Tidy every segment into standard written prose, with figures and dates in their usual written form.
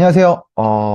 안녕하세요.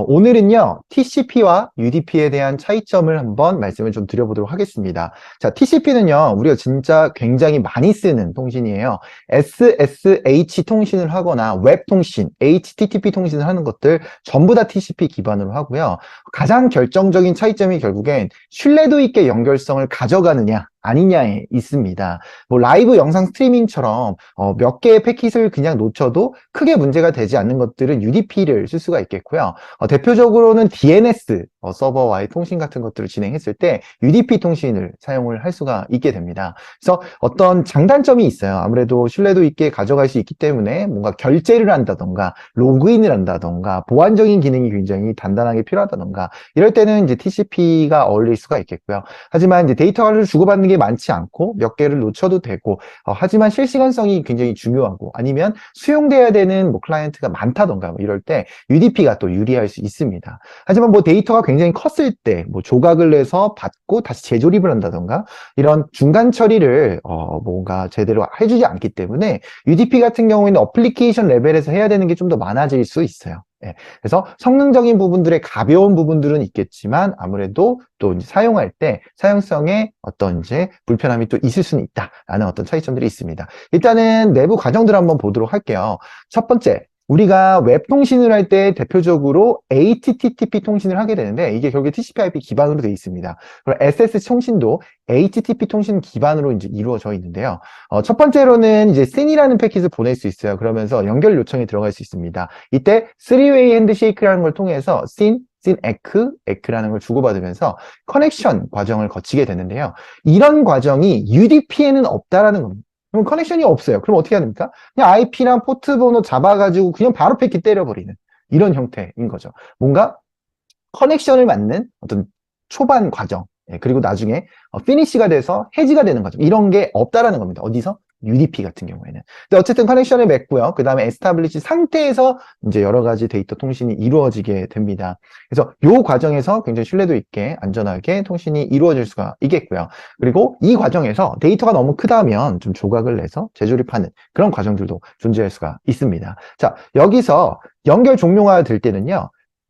오늘은요, TCP와 UDP에 대한 차이점을 한번 말씀을 좀 드려보도록 하겠습니다. 자, TCP는요, 우리가 진짜 굉장히 많이 쓰는 통신이에요. SSH 통신을 하거나 웹 통신, HTTP 통신을 하는 것들 전부 다 TCP 기반으로 하고요. 가장 결정적인 차이점이 결국엔 신뢰도 있게 연결성을 가져가느냐, 아니냐에 있습니다. 뭐 라이브 영상 스트리밍처럼 몇 개의 패킷을 그냥 놓쳐도 크게 문제가 되지 않는 것들은 UDP를 쓸 수가 있겠고요. 대표적으로는 DNS 서버와의 통신 같은 것들을 진행했을 때 UDP 통신을 사용을 할 수가 있게 됩니다. 그래서 어떤 장단점이 있어요. 아무래도 신뢰도 있게 가져갈 수 있기 때문에 뭔가 결제를 한다던가 로그인을 한다던가 보안적인 기능이 굉장히 단단하게 필요하다던가 이럴 때는 이제 TCP가 어울릴 수가 있겠고요. 하지만 이제 데이터를 주고받는 게 많지 않고 몇 개를 놓쳐도 되고 하지만 실시간성이 굉장히 중요하고 아니면 수용돼야 되는 뭐 클라이언트가 많다던가 뭐 이럴 때 UDP가 또 유리할 수 있습니다. 하지만 뭐 데이터가 굉장히 컸을 때 뭐 조각을 내서 받고 다시 재조립을 한다던가 이런 중간 처리를 뭔가 제대로 해주지 않기 때문에 UDP 같은 경우에는 어플리케이션 레벨에서 해야 되는 게 좀 더 많아질 수 있어요. 예, 그래서 성능적인 부분들의 가벼운 부분들은 있겠지만 아무래도 또 이제 사용할 때 사용성에 어떤 이제 불편함이 또 있을 수는 있다라는 어떤 차이점들이 있습니다. 일단은 내부 과정들을 한번 보도록 할게요. 첫 번째, 우리가 웹 통신을 할 때 대표적으로 HTTP 통신을 하게 되는데 이게 결국에 TCP/IP 기반으로 되어 있습니다. 그리고 SS 통신도 HTTP 통신 기반으로 이제 이루어져 있는데요. 첫 번째로는 이제 SYN이라는 패킷을 보낼 수 있어요. 그러면서 연결 요청이 들어갈 수 있습니다. 이때 3-way 핸드쉐이크라는 걸 통해서 SYN, ECK 라는 걸 주고받으면서 커넥션 과정을 거치게 되는데요. 이런 과정이 UDP에는 없다라는 겁니다. 그럼 커넥션이 없어요. 그럼 어떻게 해야 됩니까? 그냥 IP랑 포트 번호 잡아가지고 그냥 바로 패킷 때려버리는 이런 형태인 거죠. 뭔가 커넥션을 맞는 어떤 초반 과정, 그리고 나중에 피니시가 돼서 해지가 되는 과정, 이런 게 없다라는 겁니다. 어디서? UDP 같은 경우에는. 근데 어쨌든 커넥션을 맺고요. 그 다음에 에스타블리시 상태에서 이제 여러 가지 데이터 통신이 이루어지게 됩니다. 그래서 이 과정에서 굉장히 신뢰도 있게 안전하게 통신이 이루어질 수가 있겠고요. 그리고 이 과정에서 데이터가 너무 크다면 좀 조각을 내서 재조립하는 그런 과정들도 존재할 수가 있습니다. 자, 여기서 연결 종료가 될 때는요.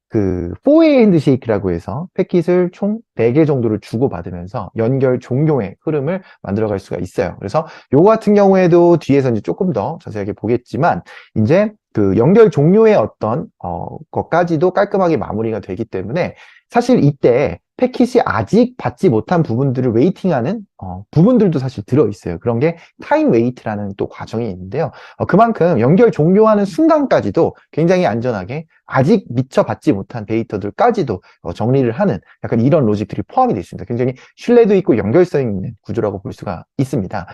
그 4-way 핸드쉐이크라고 해서 패킷을 총 4개 정도를 주고받으면서 연결 종료의 흐름을 만들어갈 수가 있어요. 그래서 요거 같은 경우에도 뒤에서 이제 조금 더 자세하게 보겠지만 이제 그 연결 종료의 어떤 것까지도 깔끔하게 마무리가 되기 때문에 사실 이때 패킷이 아직 받지 못한 부분들을 웨이팅하는 부분들도 사실 들어있어요. 그런 게 타임 웨이트라는 또 과정이 있는데요. 그만큼 연결 종료하는 순간까지도 굉장히 안전하게 아직 미처 받지 못한 데이터들까지도 정리를 하는 약간 이런 로직들이 포함이 되어 있습니다. 굉장히 신뢰도 있고 연결성 있는 구조라고 볼 수가 있습니다.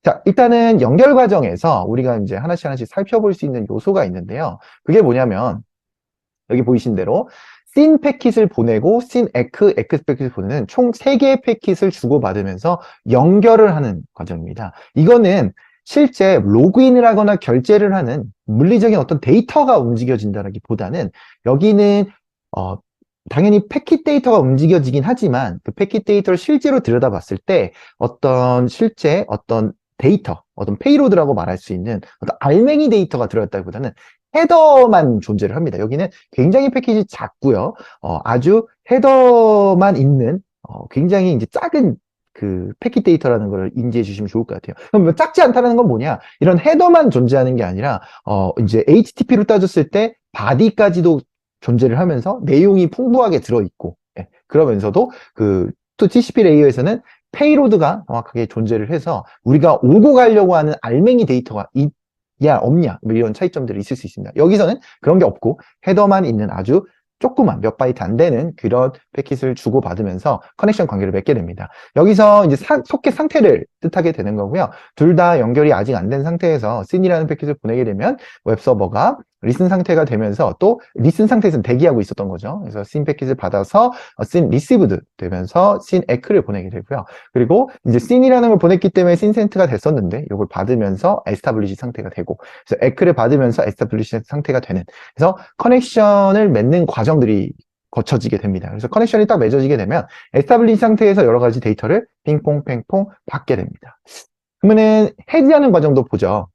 자, 일단은 연결 과정에서 우리가 이제 하나씩 하나씩 살펴볼 수 있는 요소가 있는데요. 그게 뭐냐면 여기 보이신 대로 SYN 패킷을 보내고 SYN ECK, ECK 패킷을 보내는 총 3개의 패킷을 주고받으면서 연결을 하는 과정입니다. 이거는 실제 로그인을 하거나 결제를 하는 물리적인 어떤 데이터가 움직여진다기보다는 여기는 당연히 패킷 데이터가 움직여지긴 하지만 그 패킷 데이터를 실제로 들여다봤을 때 어떤 실제 어떤 데이터, 어떤 페이로드라고 말할 수 있는 어떤 알맹이 데이터가 들어갔다기보다는 헤더만 존재를 합니다. 여기는 굉장히 패킷이 작고요. 아주 헤더만 있는 굉장히 이제 작은 그 패킷 데이터라는 걸 인지해 주시면 좋을 것 같아요. 그럼 뭐 작지 않다는 건 뭐냐? 이런 헤더만 존재하는 게 아니라 이제 HTTP로 따졌을 때 바디까지도 존재를 하면서 내용이 풍부하게 들어있고 그러면서도 그 또 TCP 레이어에서는 페이로드가 정확하게 존재를 해서 우리가 오고 가려고 하는 알맹이 데이터가 야 없냐 뭐 이런 차이점들이 있을 수 있습니다. 여기서는 그런 게 없고 헤더만 있는 아주 조그만 몇 바이트 안 되는 그런 패킷을 주고받으면서 커넥션 관계를 맺게 됩니다. 여기서 이제 소켓 상태를 뜻하게 되는 거고요. 둘 다 연결이 아직 안 된 상태에서 SYN이라는 패킷을 보내게 되면 웹서버가 리슨 상태가 되면서 또 리슨 상태에서는 대기하고 있었던 거죠. 그래서 SYN 패킷을 받아서 SYN received 되면서 SYN ECK를 보내게 되고요. 그리고 이제 SYN이라는 걸 보냈기 때문에 SYN sent가 됐었는데 이걸 받으면서 establish 상태가 되고 그래서 ECK를 받으면서 establish 상태가 되는 그래서 커넥션을 맺는 과정들이 거쳐지게 됩니다. 그래서 커넥션이 딱 맺어지게 되면 에스타블리시 상태에서 여러 가지 데이터를 핑퐁 팽퐁 받게 됩니다. 그러면은 해지하는 과정도 보죠.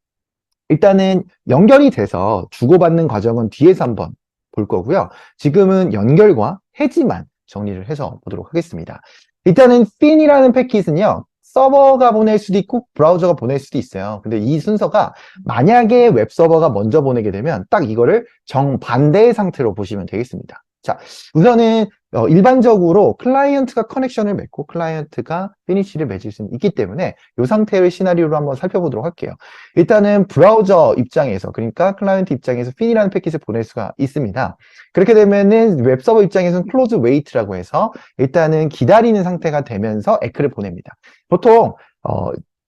일단은 연결이 돼서 주고받는 과정은 뒤에서 한번 볼 거고요. 지금은 연결과 해지만 정리를 해서 보도록 하겠습니다. 일단은 fin이라는 패킷은요, 서버가 보낼 수도 있고 브라우저가 보낼 수도 있어요. 근데 이 순서가 만약에 웹서버가 먼저 보내게 되면 딱 이거를 정반대의 상태로 보시면 되겠습니다. 자, 우선은 일반적으로 클라이언트가 커넥션을 맺고 클라이언트가 피니쉬를 맺을 수 있기 때문에 이 상태의 시나리오로 한번 살펴보도록 할게요. 일단은 브라우저 입장에서, 그러니까 클라이언트 입장에서 fin이라는 패킷을 보낼 수가 있습니다. 그렇게 되면은 웹서버 입장에서는 close wait라고 해서 일단은 기다리는 상태가 되면서 에크를 보냅니다. 보통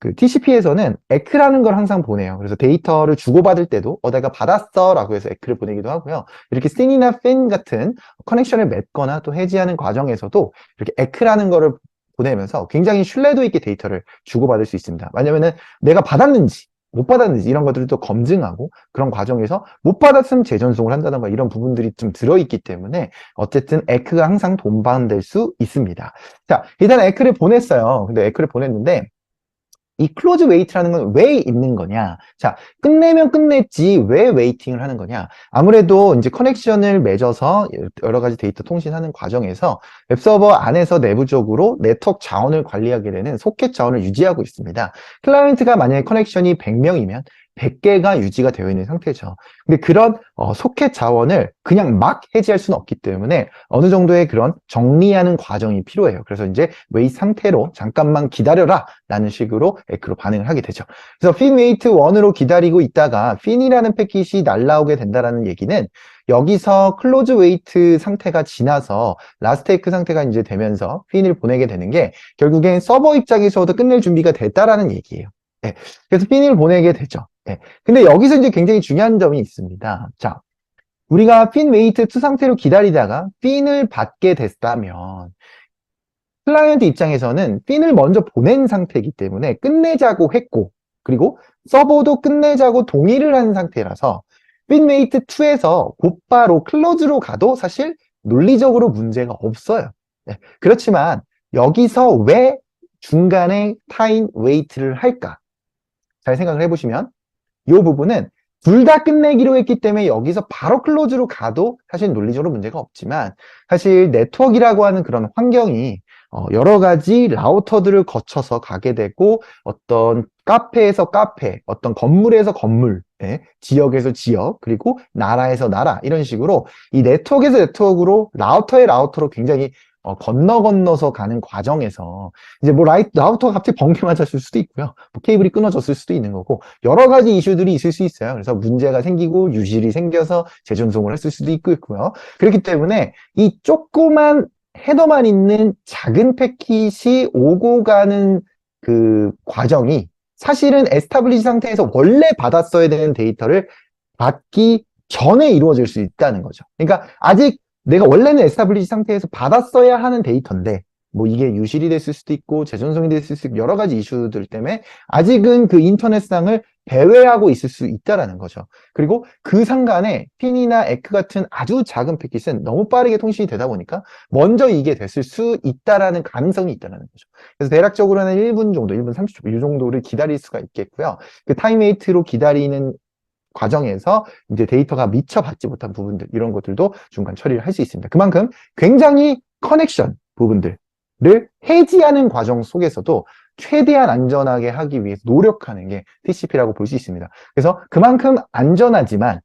그 TCP에서는 에크라는 걸 항상 보내요. 그래서 데이터를 주고받을 때도 내가 받았어 라고 해서 에크를 보내기도 하고요. 이렇게 SYN이나 FIN 같은 커넥션을 맺거나 또 해지하는 과정에서도 이렇게 에크라는 거를 보내면서 굉장히 신뢰도 있게 데이터를 주고받을 수 있습니다. 왜냐면은 내가 받았는지 못 받았는지 이런 것들을 또 검증하고 그런 과정에서 못 받았으면 재전송을 한다던가 이런 부분들이 좀 들어있기 때문에 어쨌든 에크가 항상 동반될 수 있습니다. 자, 일단 에크를 보냈어요. 근데 에크를 보냈는데 이 클로즈 웨이트라는 건 왜 있는 거냐? 자, 끝내면 끝냈지 왜 웨이팅을 하는 거냐? 아무래도 이제 커넥션을 맺어서 여러 가지 데이터 통신하는 과정에서 웹서버 안에서 내부적으로 네트워크 자원을 관리하게 되는 소켓 자원을 유지하고 있습니다. 클라이언트가 만약에 커넥션이 100명이면 100개가 유지가 되어 있는 상태죠. 근데 그런 소켓 자원을 그냥 막 해지할 수는 없기 때문에 어느 정도의 그런 정리하는 과정이 필요해요. 그래서 이제 웨이 상태로 잠깐만 기다려라 라는 식으로 에크로 반응을 하게 되죠. 그래서 fin wait 1으로 기다리고 있다가 fin이라는 패킷이 날라오게 된다라는 얘기는 여기서 클로즈 웨이트 상태가 지나서 라스트 에크 상태가 이제 되면서 fin을 보내게 되는 게 결국엔 서버 입장에서도 끝낼 준비가 됐다라는 얘기예요. 네. 그래서 fin을 보내게 되죠. 네. 근데 여기서 이제 굉장히 중요한 점이 있습니다. 자, 우리가 fin wait 2 상태로 기다리다가 fin을 받게 됐다면 클라이언트 입장에서는 fin을 먼저 보낸 상태이기 때문에 끝내자고 했고 그리고 서버도 끝내자고 동의를 한 상태라서 fin wait 2에서 곧바로 클로즈로 가도 사실 논리적으로 문제가 없어요. 네. 그렇지만 여기서 왜 중간에 타임 웨이트를 할까? 잘 생각을 해보시면 이 부분은 둘 다 끝내기로 했기 때문에 여기서 바로 클로즈로 가도 사실 논리적으로 문제가 없지만 사실 네트워크라고 하는 그런 환경이 여러 가지 라우터들을 거쳐서 가게 되고 어떤 카페에서 카페, 어떤 건물에서 건물, 지역에서 지역, 그리고 나라에서 나라 이런 식으로 이 네트워크에서 네트워크로 라우터의 라우터로 굉장히 건너서 가는 과정에서 이제 뭐 라우터가 갑자기 번개 맞았을 수도 있고요. 뭐 케이블이 끊어졌을 수도 있는 거고 여러 가지 이슈들이 있을 수 있어요. 그래서 문제가 생기고 유실이 생겨서 재전송을 했을 수도 있고요. 그렇기 때문에 이 조그만 헤더만 있는 작은 패킷이 오고 가는 그 과정이 사실은 에스타블리시 상태에서 원래 받았어야 되는 데이터를 받기 전에 이루어질 수 있다는 거죠. 그러니까 아직 내가 원래는 에스타블리시 상태에서 받았어야 하는 데이터인데 뭐 이게 유실이 됐을 수도 있고 재전송이 됐을 수도 있고 여러 가지 이슈들 때문에 아직은 그 인터넷상을 배회하고 있을 수 있다라는 거죠. 그리고 그 상간에 핀이나 에크 같은 아주 작은 패킷은 너무 빠르게 통신이 되다 보니까 먼저 이게 됐을 수 있다라는 가능성이 있다라는 거죠. 그래서 대략적으로는 1분 정도, 1분 30초 이 정도를 기다릴 수가 있겠고요. 그 타임웨이트로 기다리는 과정에서 이제 데이터가 미처 받지 못한 부분들 이런 것들도 중간 처리를 할 수 있습니다. 그만큼 굉장히 커넥션 부분들을 해지하는 과정 속에서도 최대한 안전하게 하기 위해서 노력하는 게 TCP라고 볼 수 있습니다. 그래서 그만큼 안전하지만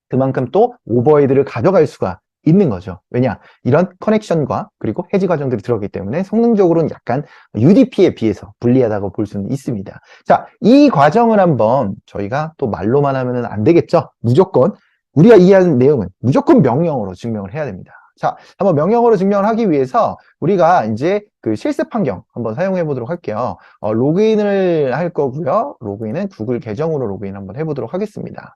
그만큼 또 오버헤드를 가져갈 수가 있는 거죠. 왜냐? 이런 커넥션과 그리고 해지 과정들이 들어가기 때문에 성능적으로는 약간 UDP에 비해서 불리하다고 볼 수는 있습니다. 자, 이 과정을 한번 저희가 또 말로만 하면 안 되겠죠? 무조건 우리가 이해하는 내용은 무조건 명령어로 증명을 해야 됩니다. 자, 한번 명령어로 증명을 하기 위해서 우리가 이제 그 실습 환경 한번 사용해 보도록 할게요. 로그인을 할 거고요. 로그인은 구글 계정으로 로그인 한번 해보도록 하겠습니다.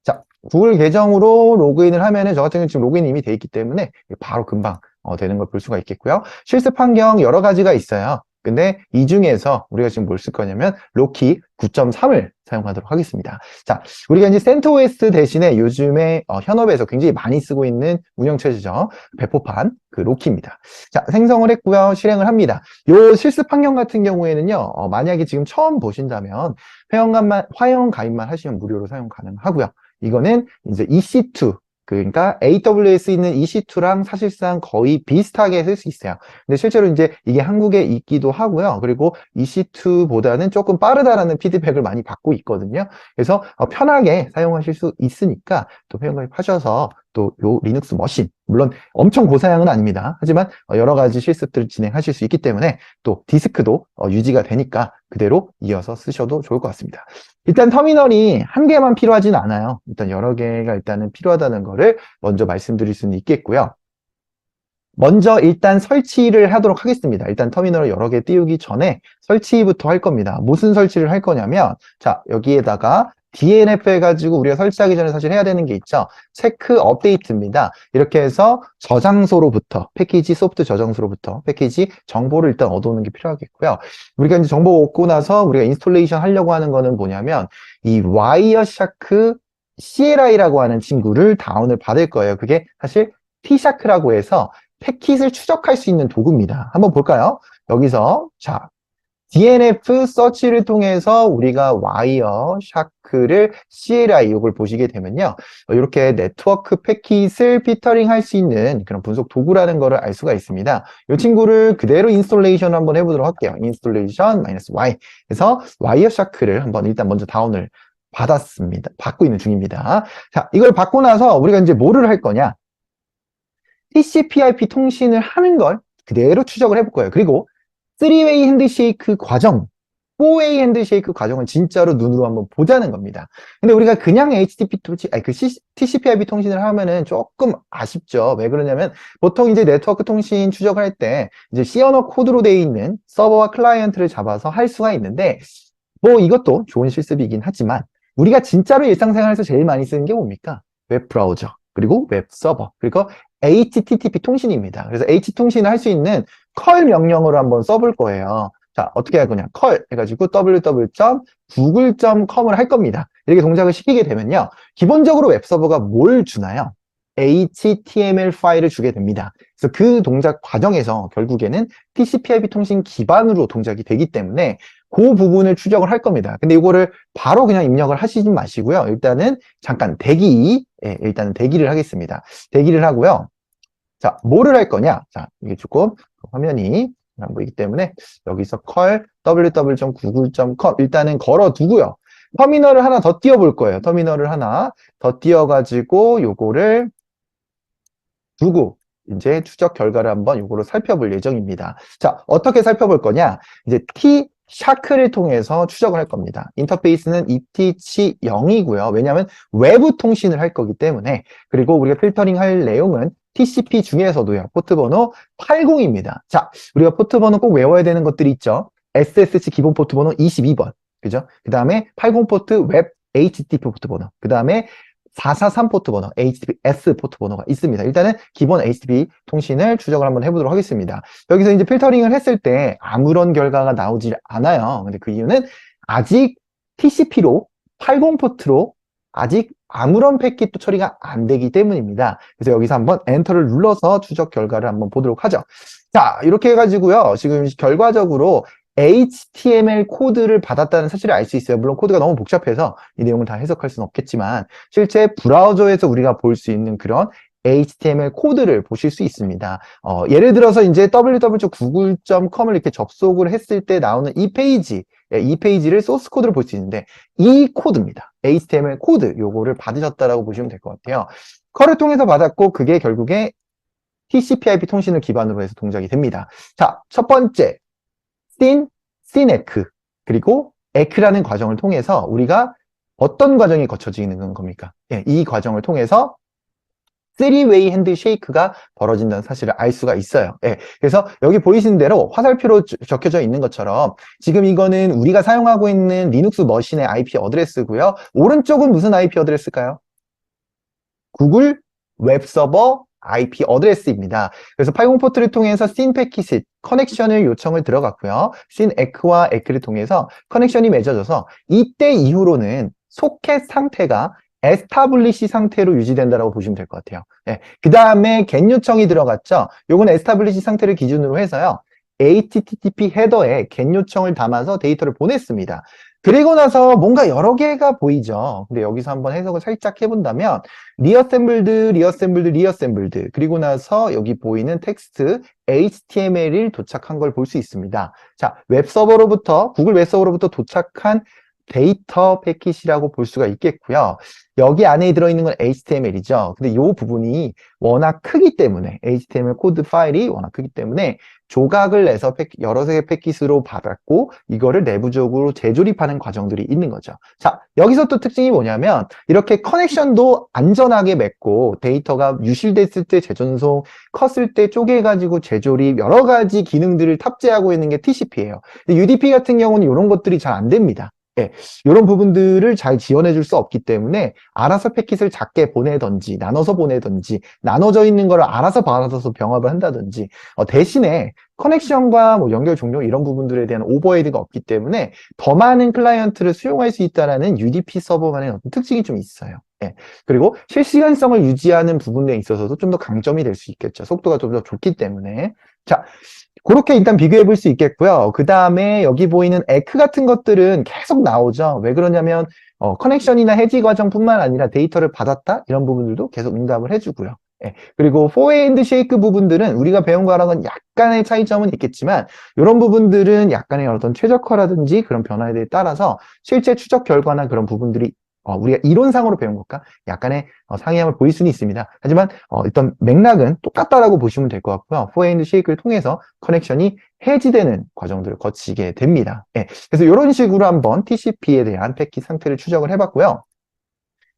자, 구글 계정으로 로그인을 하면은 저 같은 경우는 지금 로그인이 이미 돼 있기 때문에 바로 금방 되는 걸 볼 수가 있겠고요. 실습 환경 여러 가지가 있어요. 근데 이 중에서 우리가 지금 뭘 쓸 거냐면 로키 9.3을 사용하도록 하겠습니다. 자, 우리가 이제 CentOS 대신에 요즘에 현업에서 굉장히 많이 쓰고 있는 운영체제죠. 배포판 그 로키입니다. 자, 생성을 했고요. 실행을 합니다. 요 실습 환경 같은 경우에는요. 만약에 지금 처음 보신다면 회원 가입만 하시면 무료로 사용 가능하고요. 이거는 이제 EC2 그러니까 AWS에 있는 EC2랑 사실상 거의 비슷하게 쓸 수 있어요. 근데 실제로 이제 이게 한국에 있기도 하고요. 그리고 EC2보다는 조금 빠르다라는 피드백을 많이 받고 있거든요. 그래서 편하게 사용하실 수 있으니까 또 회원가입하셔서 또 요 리눅스 머신, 물론 엄청 고사양은 아닙니다. 하지만 여러 가지 실습들을 진행하실 수 있기 때문에 또 디스크도 유지가 되니까 그대로 이어서 쓰셔도 좋을 것 같습니다. 일단 터미널이 한 개만 필요하진 않아요. 일단 여러 개가 일단은 필요하다는 거를 먼저 말씀드릴 수는 있겠고요. 먼저 일단 설치를 하도록 하겠습니다. 일단 터미널을 여러 개 띄우기 전에 설치부터 할 겁니다. 무슨 설치를 할 거냐면, 자, 여기에다가 DNF 해가지고 우리가 설치하기 전에 사실 해야 되는 게 있죠. 체크 업데이트입니다. 이렇게 해서 저장소로부터, 패키지 소프트 저장소로부터 패키지 정보를 일단 얻어오는 게 필요하겠고요. 우리가 이제 정보 얻고 나서 우리가 인스톨레이션 하려고 하는 거는 뭐냐면, 이 와이어샤크 CLI라고 하는 친구를 다운을 받을 거예요. 그게 사실 T샤크라고 해서 패킷을 추적할 수 있는 도구입니다. 한번 볼까요? 여기서 자 DNF 서치를 통해서 우리가 와이어 샤크를 CLI 이걸 보시게 되면요. 이렇게 네트워크 패킷을 피터링 할 수 있는 그런 분석 도구라는 것을 알 수가 있습니다. 이 친구를 그대로 인스톨레이션 한번 해보도록 할게요. 인스톨레이션 -y 그래서 와이어 샤크를 한번 일단 먼저 다운을 받았습니다. 받고 있는 중입니다. 자, 이걸 받고 나서 우리가 이제 뭐를 할 거냐? TCP/IP 통신을 하는 걸 그대로 추적을 해볼 거예요. 그리고 3웨이 핸드쉐이크 과정, 4웨이 핸드쉐이크 과정을 진짜로 눈으로 한번 보자는 겁니다. 근데 우리가 그냥 HTTP 통신, 아니 TCP/IP 통신을 하면은 조금 아쉽죠. 왜 그러냐면 보통 이제 네트워크 통신 추적을 할 때 이제 C 언어 코드로 되어 있는 서버와 클라이언트를 잡아서 할 수가 있는데 뭐 이것도 좋은 실습이긴 하지만 우리가 진짜로 일상생활에서 제일 많이 쓰는 게 뭡니까? 웹 브라우저, 그리고 웹 서버, 그리고 HTTP 통신입니다. 그래서 H통신을 할 수 있는 curl 명령으로 한번 써볼 거예요. 자, 어떻게 할 거냐? curl 해가지고 www.google.com을 할 겁니다. 이렇게 동작을 시키게 되면요. 기본적으로 웹서버가 뭘 주나요? HTML 파일을 주게 됩니다. 그래서 그 동작 과정에서 결국에는 TCP/IP 통신 기반으로 동작이 되기 때문에 그 부분을 추적을 할 겁니다. 근데 이거를 바로 그냥 입력을 하시지 마시고요. 일단은 잠깐 일단은 대기를 하겠습니다. 대기를 하고요. 자, 뭐를 할 거냐? 자, 이게 조금 화면이 안 보이기 때문에 여기서 curl www.google.com 일단은 걸어두고요. 터미널을 하나 더 띄워볼 거예요. 터미널을 하나 더 띄워가지고 요거를 두고 이제 추적 결과를 한번 요거를 살펴볼 예정입니다. 자, 어떻게 살펴볼 거냐? 이제 T샤크를 통해서 추적을 할 겁니다. 인터페이스는 ETH0이고요. 왜냐하면 외부 통신을 할 거기 때문에. 그리고 우리가 필터링 할 내용은 TCP 중에서도요. 포트 번호 80입니다. 자, 우리가 포트 번호 꼭 외워야 되는 것들이 있죠. SSH 기본 포트 번호 22번. 그죠? 그 다음에 80 포트 웹 HTTP 포트 번호. 그 다음에 443 포트 번호, HTTPS 포트 번호가 있습니다. 일단은 기본 HTTP 통신을 추적을 한번 해보도록 하겠습니다. 여기서 이제 필터링을 했을 때 아무런 결과가 나오질 않아요. 근데 그 이유는 아직 TCP로 80 포트로 아직 아무런 패킷도 처리가 안 되기 때문입니다. 그래서 여기서 한번 엔터를 눌러서 추적 결과를 한번 보도록 하죠. 자, 이렇게 해가지고요. 지금 결과적으로 HTML 코드를 받았다는 사실을 알 수 있어요. 물론 코드가 너무 복잡해서 이 내용을 다 해석할 수는 없겠지만 실제 브라우저에서 우리가 볼 수 있는 그런 HTML 코드를 보실 수 있습니다. 예를 들어서 이제 www.google.com을 이렇게 접속을 했을 때 나오는 이 페이지를 소스 코드를 볼 수 있는데 이 코드입니다. HTML 코드 요거를 받으셨다라고 보시면 될 것 같아요. 컬을 통해서 받았고 그게 결국에 TCP/IP 통신을 기반으로 해서 동작이 됩니다. 자, 첫 번째 synec 그리고 ec라는 과정을 통해서 우리가 어떤 과정이 거쳐지는 겁니까? 예, 이 과정을 통해서 3웨이 핸드쉐이크가 벌어진다는 사실을 알 수가 있어요. 예, 그래서 여기 보이시는 대로 화살표로 적혀져 있는 것처럼 지금 이거는 우리가 사용하고 있는 리눅스 머신의 IP 어드레스고요. 오른쪽은 무슨 IP 어드레스일까요? 구글 웹서버 IP 어드레스입니다. 그래서 80 포트를 통해서 SYN 패킷 커넥션을 요청을 들어갔고요. SYN ec와 ec를 통해서 커넥션이 맺어져서 이때 이후로는 소켓 상태가 에스타블리시 상태로 유지된다고 보시면 될 것 같아요. 예, 그 다음에 get 요청이 들어갔죠. 요건 에스타블리시 상태를 기준으로 해서요. HTTP 헤더에 get 요청을 담아서 데이터를 보냈습니다. 그리고 나서 뭔가 여러 개가 보이죠. 근데 여기서 한번 해석을 살짝 해본다면 리어셈블드, 리어셈블드, 리어셈블드 그리고 나서 여기 보이는 텍스트 HTML이 도착한 걸 볼 수 있습니다. 자, 웹서버로부터 구글 웹서버로부터 도착한 데이터 패킷이라고 볼 수가 있겠고요. 여기 안에 들어있는 건 HTML이죠. 근데 이 부분이 워낙 크기 때문에 HTML 코드 파일이 워낙 크기 때문에 조각을 내서 여러 개의 패킷으로 받았고 이거를 내부적으로 재조립하는 과정들이 있는 거죠. 자, 여기서 또 특징이 뭐냐면 이렇게 커넥션도 안전하게 맺고 데이터가 유실됐을 때 재전송, 컸을 때 쪼개가지고 재조립 여러 가지 기능들을 탑재하고 있는 게 TCP예요. 근데 UDP 같은 경우는 이런 것들이 잘 안 됩니다. 예, 이런 부분들을 잘 지원해 줄 수 없기 때문에 알아서 패킷을 작게 보내든지 나눠서 보내든지 나눠져 있는 걸 알아서 받아서 병합을 한다든지 대신에 커넥션과 뭐 연결 종료 이런 부분들에 대한 오버헤드가 없기 때문에 더 많은 클라이언트를 수용할 수 있다는 UDP 서버만의 어떤 특징이 좀 있어요. 예. 그리고 실시간성을 유지하는 부분에 있어서도 좀 더 강점이 될 수 있겠죠. 속도가 좀 더 좋기 때문에. 자, 그렇게 일단 비교해 볼 수 있겠고요. 그 다음에 여기 보이는 에크 같은 것들은 계속 나오죠. 왜 그러냐면 커넥션이나 해지 과정뿐만 아니라 데이터를 받았다 이런 부분들도 계속 응답을 해주고요. 예. 그리고 포핸드 쉐이크 부분들은 우리가 배운 거랑은 약간의 차이점은 있겠지만 이런 부분들은 약간의 어떤 최적화라든지 그런 변화에 따라서 실제 추적 결과나 그런 부분들이 우리가 이론상으로 배운 것과 약간의 상이함을 보일 수는 있습니다. 하지만 일단 맥락은 똑같다라고 보시면 될 것 같고요. 포핸드 쉐이크를 통해서 커넥션이 해지되는 과정들을 거치게 됩니다. 예, 그래서 이런 식으로 한번 TCP에 대한 패킷 상태를 추적을 해봤고요.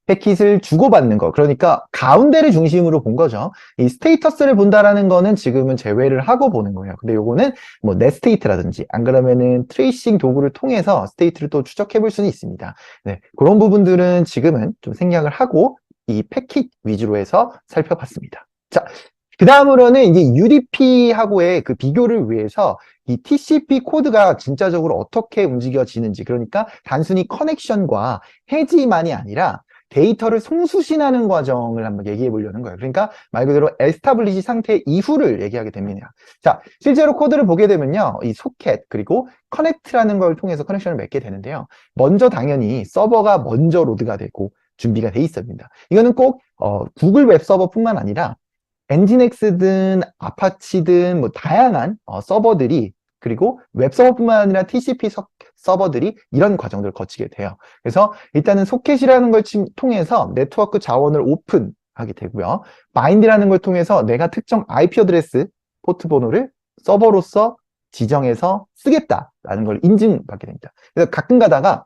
패킷을 주고받는 거, 그러니까 가운데를 중심으로 본 거죠. 이 스테이터스를 본다라는 거는 지금은 제외를 하고 보는 거예요. 근데 요거는 뭐 넷스테이트라든지 안 그러면은 트레이싱 도구를 통해서 스테이트를 또 추적해 볼 수는 있습니다. 네, 그런 부분들은 지금은 좀 생략을 하고 이 패킷 위주로 해서 살펴봤습니다. 자, 그 다음으로는 이제 UDP하고의 그 비교를 위해서 이 TCP 코드가 진짜적으로 어떻게 움직여지는지, 그러니까 단순히 커넥션과 해지만이 아니라 데이터를 송수신하는 과정을 한번 얘기해 보려는 거예요. 그러니까 말 그대로 에스타블리시 상태 이후를 얘기하게 됩니다. 자, 실제로 코드를 보게 되면요. 이 소켓 그리고 커넥트라는 걸 통해서 커넥션을 맺게 되는데요. 먼저 당연히 서버가 먼저 로드가 되고 준비가 돼 있습니다. 이거는 꼭 구글 웹 서버뿐만 아니라 엔진엑스든 아파치든 뭐 다양한 서버들이 그리고 웹서버뿐만 아니라 TCP 서버들이 이런 과정들을 거치게 돼요. 그래서 일단은 소켓이라는 걸 통해서 네트워크 자원을 오픈하게 되고요. 바인드라는 걸 통해서 내가 특정 IP 어드레스 포트 번호를 서버로서 지정해서 쓰겠다라는 걸 인증받게 됩니다. 그래서 가끔 가다가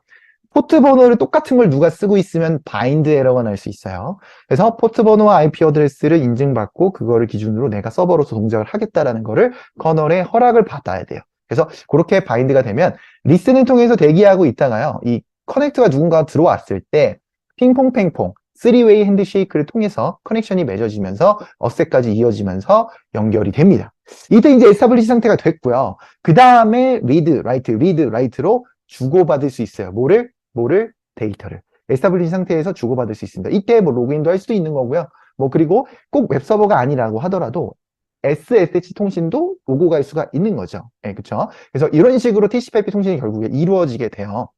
포트 번호를 똑같은 걸 누가 쓰고 있으면 바인드 에러가 날 수 있어요. 그래서 포트 번호와 IP 어드레스를 인증받고 그거를 기준으로 내가 서버로서 동작을 하겠다라는 거를 커널에 허락을 받아야 돼요. 그래서 그렇게 바인드가 되면 리슨을 통해서 대기하고 있다가요. 이 커넥트가 누군가 들어왔을 때 핑퐁팽퐁 3웨이 핸드쉐이크를 통해서 커넥션이 맺어지면서 어셋까지 이어지면서 연결이 됩니다. 이때 이제 에스타블리시 상태가 됐고요. 그 다음에 리드, 라이트로 주고받을 수 있어요. 뭐를? 데이터를. 에스타블리시 상태에서 주고받을 수 있습니다. 이때 뭐 로그인도 할 수도 있는 거고요. 뭐 그리고 꼭 웹서버가 아니라고 하더라도 SSH 통신도 오고 갈 수가 있는 거죠. 예, 그쵸? 그래서 이런 식으로 TCP/IP 통신이 결국에 이루어지게 돼요.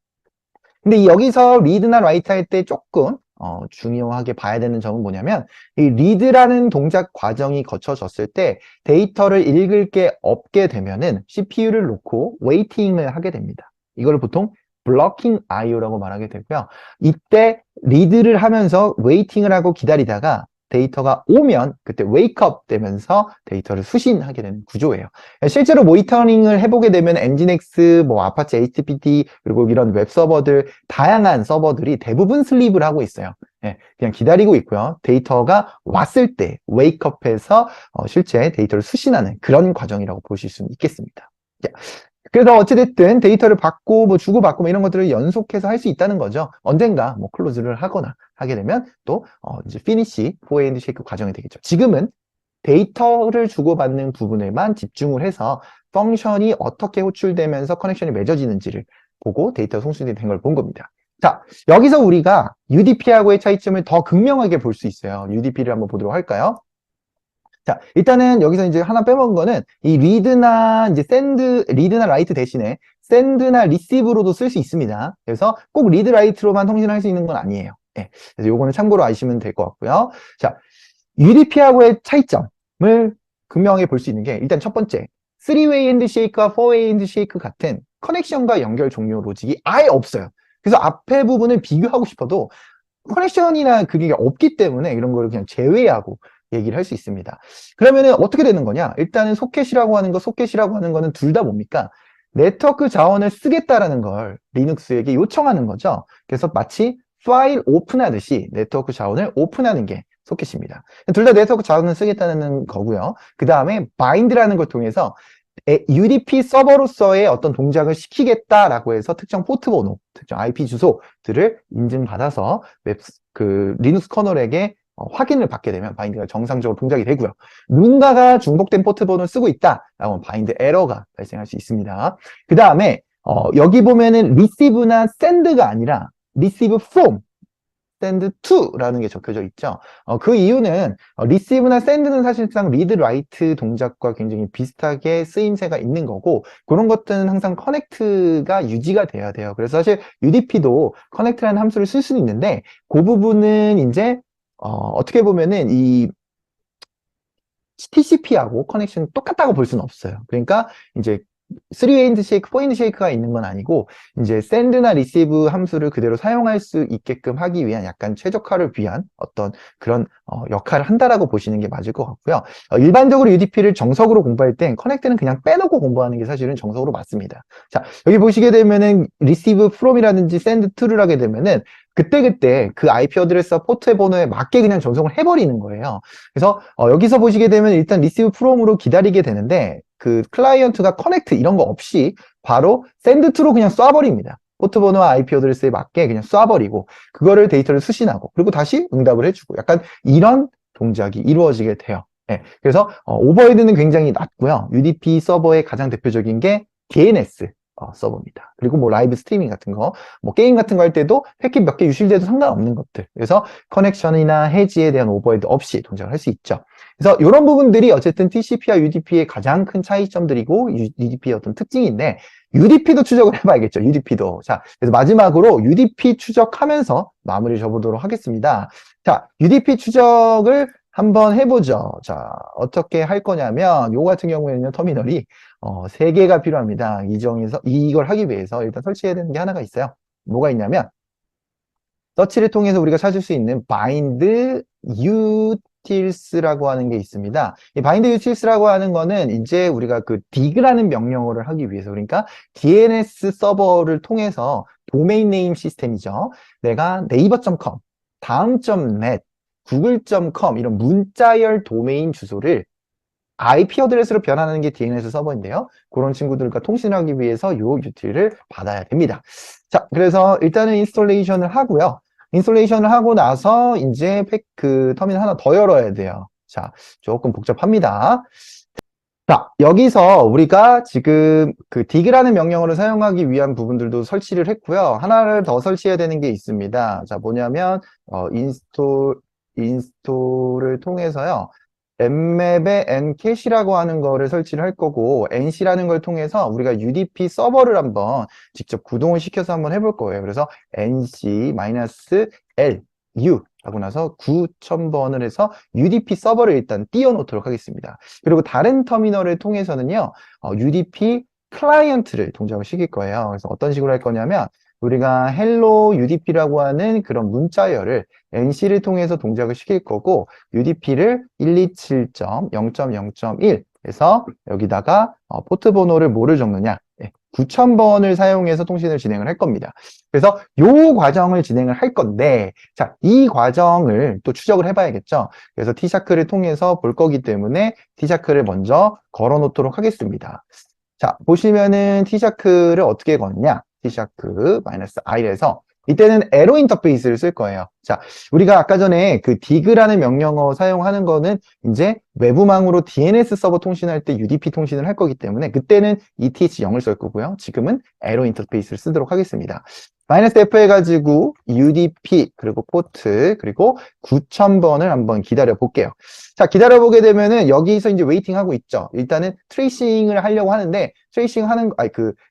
근데 여기서 리드나 라이트 할 때 조금 중요하게 봐야 되는 점은 뭐냐면 이 리드라는 동작 과정이 거쳐졌을 때 데이터를 읽을 게 없게 되면은 CPU를 놓고 웨이팅을 하게 됩니다. 이걸 보통 블로킹 IO라고 말하게 되고요. 이때 리드를 하면서 웨이팅을 하고 기다리다가 데이터가 오면 그때 웨이크업 되면서 데이터를 수신하게 되는 구조예요. 실제로 모니터링을 해보게 되면 엔진엑스, 뭐 아파치 HTTP 그리고 이런 웹 서버들 다양한 서버들이 대부분 슬립을 하고 있어요. 예, 그냥 기다리고 있고요. 데이터가 왔을 때 웨이크업해서 실제 데이터를 수신하는 그런 과정이라고 보실 수 있겠습니다. 그래서 어찌됐든 데이터를 받고 뭐 주고받고 뭐 이런 것들을 연속해서 할 수 있다는 거죠. 언젠가 뭐 클로즈를 하거나 하게 되면 또 이제 피니시, 포핸드 쉐이크 과정이 되겠죠. 지금은 데이터를 주고받는 부분에만 집중을 해서 펑션이 어떻게 호출되면서 커넥션이 맺어지는지를 보고 데이터 송출이 된 걸 본 겁니다. 자, 여기서 우리가 UDP하고의 차이점을 더 극명하게 볼 수 있어요. UDP를 한번 보도록 할까요? 자, 일단은 여기서 이제 하나 빼먹은 거는 이 리드나 라이트 대신에 send나 receive로도 쓸 수 있습니다. 그래서 꼭 read, write로만 통신할 수 있는 건 아니에요. 네, 그래서 요거는 참고로 아시면 될 것 같고요. 자, UDP하고의 차이점을 극명하게 볼 수 있는 게 일단 첫 번째, 3-way 핸드쉐이크와 4-way 핸드쉐이크 같은 커넥션과 연결 종료 로직이 아예 없어요. 그래서 앞에 부분을 비교하고 싶어도 커넥션이나 그게 없기 때문에 이런 걸 그냥 제외하고 얘기를 할 수 있습니다. 그러면은 어떻게 되는 거냐? 일단은 소켓이라고 하는 거는 둘 다 뭡니까? 네트워크 자원을 쓰겠다라는 걸 리눅스에게 요청하는 거죠. 그래서 마치 파일 오픈하듯이 네트워크 자원을 오픈하는 게 소켓입니다. 둘 다 네트워크 자원을 쓰겠다는 거고요. 그 다음에 바인드라는 걸 통해서 UDP 서버로서의 어떤 동작을 시키겠다라고 해서 특정 포트 번호, 특정 IP 주소들을 인증받아서 리눅스 커널에게 확인을 받게 되면 바인드가 정상적으로 동작이 되고요. 누군가가 중복된 포트 번호를 쓰고 있다라고 하면 바인드 에러가 발생할 수 있습니다. 그 다음에 여기 보면은 receive나 send가 아니라 receive from, send to라는 게 적혀져 있죠. 그 이유는 receive나 send는 사실상 read, write 동작과 굉장히 비슷하게 쓰임새가 있는 거고 그런 것들은 항상 connect가 유지가 돼야 돼요. 그래서 사실 UDP도 connect라는 함수를 쓸 수는 있는데 그 부분은 이제 어떻게 보면은 이 TCP하고 커넥션이 똑같다고 볼 수는 없어요. 그러니까 이제 3-way 핸드쉐이크, 4-way 핸드쉐이크가 있는 건 아니고 이제 send나 receive 함수를 그대로 사용할 수 있게끔 하기 위한 약간 최적화를 위한 어떤 그런 역할을 한다라고 보시는 게 맞을 것 같고요. 일반적으로 UDP를 정석으로 공부할 땐 커넥트는 그냥 빼놓고 공부하는 게 사실은 정석으로 맞습니다. 자, 여기 보시게 되면은 receive from이라든지 send to를 하게 되면은 그때그때 그 IP 어드레스와 포트의 번호에 맞게 그냥 전송을 해버리는 거예요. 그래서 여기서 보시게 되면 일단 receive from으로 기다리게 되는데 그 클라이언트가 커넥트 이런 거 없이 바로 send to로 그냥 쏴버립니다. 포트 번호와 IP 어드레스에 맞게 그냥 쏴버리고 그거를 데이터를 수신하고 그리고 다시 응답을 해주고 약간 이런 동작이 이루어지게 돼요. 네, 그래서 오버헤드는 굉장히 낮고요. UDP 서버의 가장 대표적인 게 DNS 서버입니다. 그리고 뭐 라이브 스트리밍 같은 거, 뭐 게임 같은 거 할 때도 패킷 몇 개 유실돼도 상관없는 것들. 그래서 커넥션이나 해지에 대한 오버헤드 없이 동작을 할 수 있죠. 그래서 이런 부분들이 어쨌든 TCP와 UDP의 가장 큰 차이점들이고 UDP의 어떤 특징인데 UDP도 추적을 해봐야겠죠. UDP도. 자, 그래서 마지막으로 UDP 추적하면서 마무리 줘보도록 하겠습니다. 자, UDP 추적을 한번 해보죠. 자, 어떻게 할 거냐면 요 같은 경우에는요, 터미널이 3개가 필요합니다. 이걸 하기 위해서 일단 설치해야 되는 게 하나가 있어요. 뭐가 있냐면 서치를 통해서 우리가 찾을 수 있는 bind utils라고 하는 게 있습니다. 이 bind utils라고 하는 거는 이제 우리가 그 dig라는 명령어를 하기 위해서 그러니까 DNS 서버를 통해서 도메인 네임 시스템이죠. 내가 naver.com, 다음.net, google.com 이런 문자열 도메인 주소를 IP 어드레스로 변환하는 게 DNS 서버인데요. 그런 친구들과 통신하기 위해서 이 유틸을 받아야 됩니다. 자, 그래서 일단은 인스톨레이션을 하고요. 인스톨레이션을 하고 나서 이제 그 터미널 하나 더 열어야 돼요. 자, 조금 복잡합니다. 자, 여기서 우리가 지금 그 dig라는 명령어를 사용하기 위한 부분들도 설치를 했고요. 하나를 더 설치해야 되는 게 있습니다. 자, 뭐냐면 인스톨을 통해서요. nmap에 ncache라고 하는 거를 설치를 할 거고 nc라는 걸 통해서 우리가 UDP 서버를 한번 직접 구동을 시켜서 한번 해볼 거예요. 그래서 nc-lu 하고 나서 9000번을 해서 UDP 서버를 일단 띄워놓도록 하겠습니다. 그리고 다른 터미널을 통해서는요, UDP 클라이언트를 동작을 시킬 거예요. 그래서 어떤 식으로 할 거냐면 우리가 hello UDP라고 하는 그런 문자열을 NC를 통해서 동작을 시킬 거고 UDP를 127.0.0.1 해서 여기다가 포트 번호를 뭐를 적느냐 9000번을 사용해서 통신을 진행을 할 겁니다. 그래서 이 과정을 진행을 할 건데 자, 이 과정을 또 추적을 해봐야겠죠. 그래서 T샤크를 통해서 볼 거기 때문에 T샤크를 먼저 걸어 놓도록 하겠습니다. 자, 보시면은 T샤크를 어떻게 거느냐 T샤크-i에서 이때는 에로 인터페이스를 쓸 거예요. 자, 우리가 아까 전에 그 dig라는 명령어 사용하는 거는 이제 외부망으로 DNS 서버 통신할 때 UDP 통신을 할 거기 때문에 그때는 ETH0을 쓸 거고요. 지금은 에로 인터페이스를 쓰도록 하겠습니다. -F 해가지고 UDP 그리고 포트 그리고 9000번을 한번 기다려 볼게요. 자, 기다려 보게 되면은 여기서 이제 웨이팅 하고 있죠. 일단은 트레이싱을 하려고 하는데 트레이싱 하는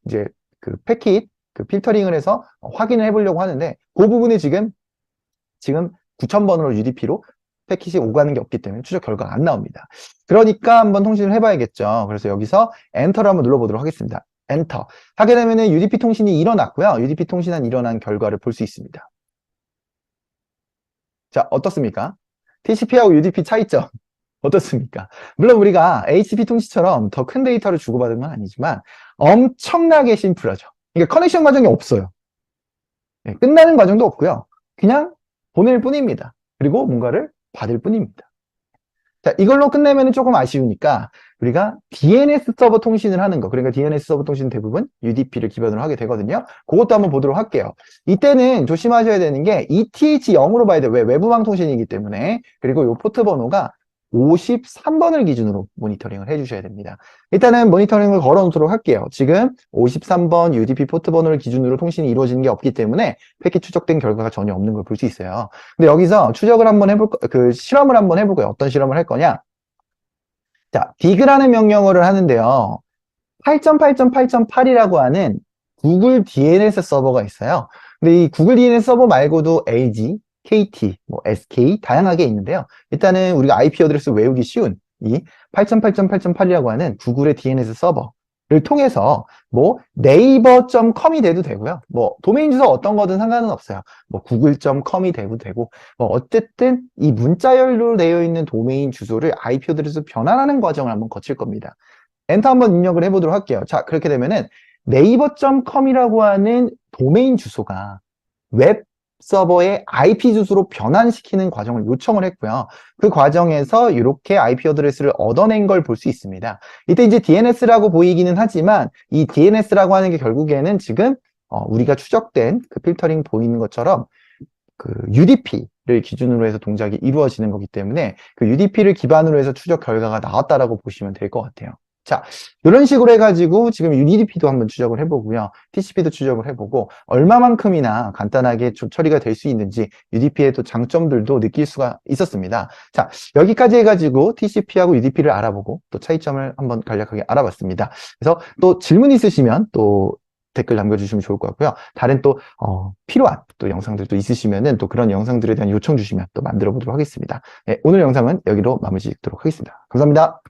이제 그 패킷, 그 필터링을 해서 확인을 해보려고 하는데, 그 부분이 지금 9000번으로 UDP로 패킷이 오가는 게 없기 때문에 추적 결과가 안 나옵니다. 그러니까 한번 통신을 해봐야겠죠. 그래서 여기서 엔터를 한번 눌러보도록 하겠습니다. 엔터. 하게 되면은 UDP 통신이 일어났고요. UDP 통신한 일어난 결과를 볼 수 있습니다. 자, 어떻습니까? TCP하고 UDP 차이점. 어떻습니까? 물론 우리가 HCP 통신처럼 더 큰 데이터를 주고받은 건 아니지만 엄청나게 심플하죠. 그러니까 커넥션 과정이 없어요. 네, 끝나는 과정도 없고요. 그냥 보낼 뿐입니다. 그리고 뭔가를 받을 뿐입니다. 자, 이걸로 끝내면 조금 아쉬우니까 우리가 DNS 서버 통신을 하는 거, 그러니까 DNS 서버 통신 대부분 UDP를 기반으로 하게 되거든요. 그것도 한번 보도록 할게요. 이때는 조심하셔야 되는 게 ETH0으로 봐야 돼요. 왜? 외부망 통신이기 때문에. 그리고 이 포트 번호가 53번을 기준으로 모니터링을 해주셔야 됩니다. 일단은 모니터링을 걸어 놓도록 할게요. 지금 53번 UDP 포트 번호를 기준으로 통신이 이루어지는 게 없기 때문에 패킷 추적된 결과가 전혀 없는 걸 볼 수 있어요. 근데 여기서 추적을 한번 실험을 한번 해볼까요? 어떤 실험을 할 거냐? 자, dig라는 명령어를 하는데요. 8.8.8.8이라고 하는 구글 DNS 서버가 있어요. 근데 이 구글 DNS 서버 말고도 LG, KT, 뭐 SK 다양하게 있는데요. 일단은 우리가 IP 어드레스 외우기 쉬운 이 8.8.8.8이라고 하는 구글의 DNS 서버를 통해서 뭐 네이버.com이 돼도 되고요. 뭐 도메인 주소 어떤 거든 상관은 없어요. 뭐 google.com이 돼도 되고 뭐 어쨌든 이 문자열로 되어 있는 도메인 주소를 IP 어드레스 변환하는 과정을 한번 거칠 겁니다. 엔터 한번 입력을 해보도록 할게요. 자, 그렇게 되면은 네이버.com이라고 하는 도메인 주소가 웹 서버의 IP 주소로 변환시키는 과정을 요청을 했고요. 그 과정에서 이렇게 IP 어드레스를 얻어낸 걸 볼 수 있습니다. 이때 이제 DNS라고 보이기는 하지만 이 DNS라고 하는 게 결국에는 지금 우리가 추적된 그 필터링 보이는 것처럼 그 UDP를 기준으로 해서 동작이 이루어지는 거기 때문에 그 UDP를 기반으로 해서 추적 결과가 나왔다라고 보시면 될 것 같아요. 자, 이런 식으로 해가지고 지금 UDP도 한번 추적을 해보고요. TCP도 추적을 해보고 얼마만큼이나 간단하게 좀 처리가 될 수 있는지 UDP의 또 장점들도 느낄 수가 있었습니다. 자, 여기까지 해가지고 TCP하고 UDP를 알아보고 또 차이점을 한번 간략하게 알아봤습니다. 그래서 또 질문 있으시면 또 댓글 남겨주시면 좋을 것 같고요. 다른 또 필요한 또 영상들도 있으시면은 또 그런 영상들에 대한 요청 주시면 또 만들어 보도록 하겠습니다. 네, 오늘 영상은 여기로 마무리 짓도록 하겠습니다. 감사합니다.